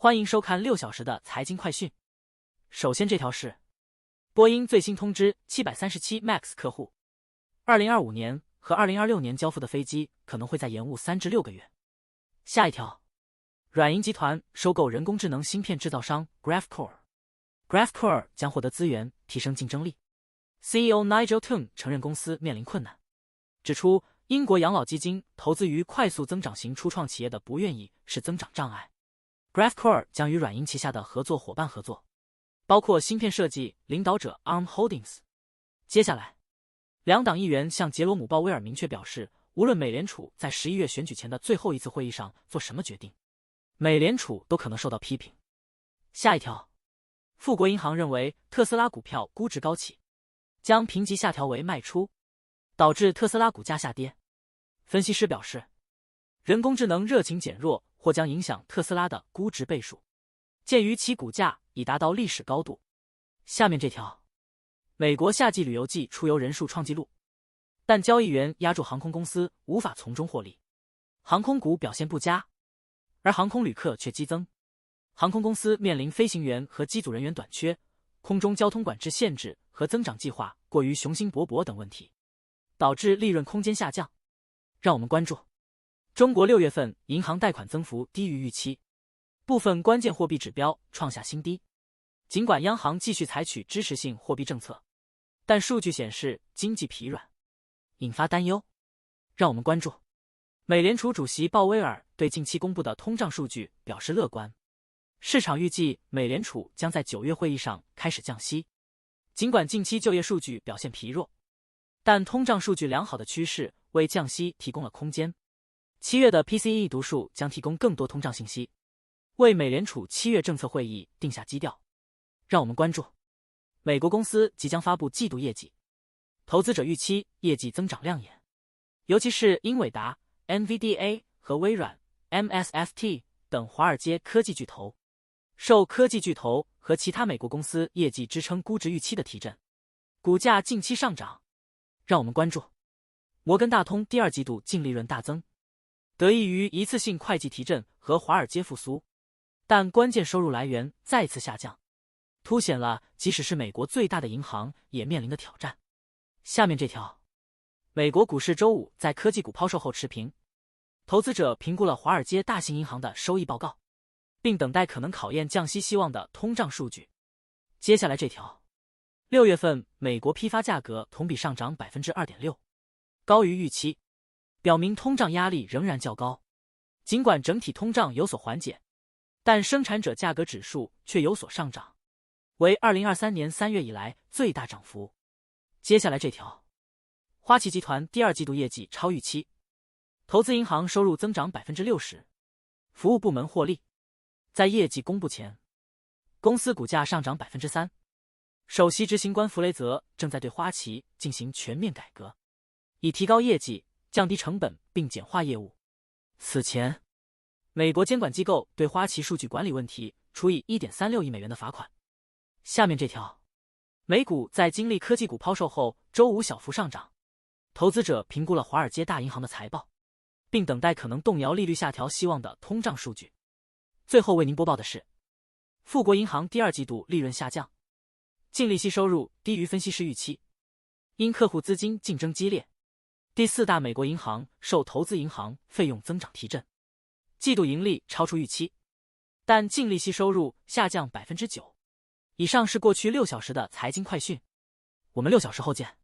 欢迎收看6小时的财经快讯。首先这条是波音最新通知737 MAX 客户，2025年和2026年交付的飞机可能会再延误3至6个月。下一条，软银集团收购人工智能芯片制造商 Graphcore 将获得资源提升竞争力。CEO Nigel Toon 承认公司面临困难，指出英国养老基金投资于快速增长型初创企业的不愿意是增长障碍。Graphcore 将与软银旗下的合作伙伴合作，包括芯片设计领导者 ARM Holdings。接下来，两党议员向杰罗姆·鲍威尔明确表示，无论美联储在11月选举前的最后一次会议上做什么决定，美联储都可能受到批评。下一条，富国银行认为特斯拉股票估值高企，将评级下调为卖出，导致特斯拉股价下跌。分析师表示，人工智能热情减弱或将影响特斯拉的估值倍数，鉴于其股价已达到历史高度。下面这条，美国夏季旅游季出游人数创纪录，但交易员压住航空公司无法从中获利，航空股表现不佳，而航空旅客却激增。航空公司面临飞行员和机组人员短缺、空中交通管制限制和增长计划过于雄心勃勃等问题，导致利润空间下降。让我们关注中国6月份银行贷款增幅低于预期，部分关键货币指标创下新低。尽管央行继续采取支持性货币政策，但数据显示经济疲软，引发担忧。让我们关注美联储主席鲍威尔对近期公布的通胀数据表示乐观，市场预计美联储将在9月会议上开始降息。尽管近期就业数据表现疲弱，但通胀数据良好的趋势为降息提供了空间。7月的 PCE 读数将提供更多通胀信息，为美联储7月政策会议定下基调。让我们关注美国公司即将发布季度业绩，投资者预期业绩增长亮眼，尤其是英伟达、NVDA 和微软、MSFT 等华尔街科技巨头。受科技巨头和其他美国公司业绩支撑估值预期的提振，股价近期上涨。让我们关注摩根大通第2季度净利润大增，得益于一次性会计提振和华尔街复苏，但关键收入来源再次下降，凸显了即使是美国最大的银行也面临的挑战。下面这条，美国股市周五在科技股抛售后持平，投资者评估了华尔街大型银行的收益报告，并等待可能考验降息希望的通胀数据。接下来这条，6月份美国批发价格同比上涨 2.6%， 高于预期，表明通胀压力仍然较高。尽管整体通胀有所缓解，但生产者价格指数却有所上涨，为2023年3月以来最大涨幅。接下来这条，花旗集团第2季度业绩超预期，投资银行收入增长 60%， 服务部门获利。在业绩公布前，公司股价上涨 3%。首席执行官弗雷泽正在对花旗进行全面改革，以提高业绩、降低成本并简化业务。此前，美国监管机构对花旗数据管理问题处以 1.36 亿美元的罚款。下面这条，美股在经历科技股抛售后，周五小幅上涨，投资者评估了华尔街大银行的财报，并等待可能动摇利率下调希望的通胀数据。最后为您播报的是，富国银行第2季度利润下降，净利息收入低于分析师预期，因客户资金竞争激烈。第4大美国银行受投资银行费用增长提振，季度盈利超出预期，但净利息收入下降 9%。以上是过去6小时的财经快讯，我们6小时后见。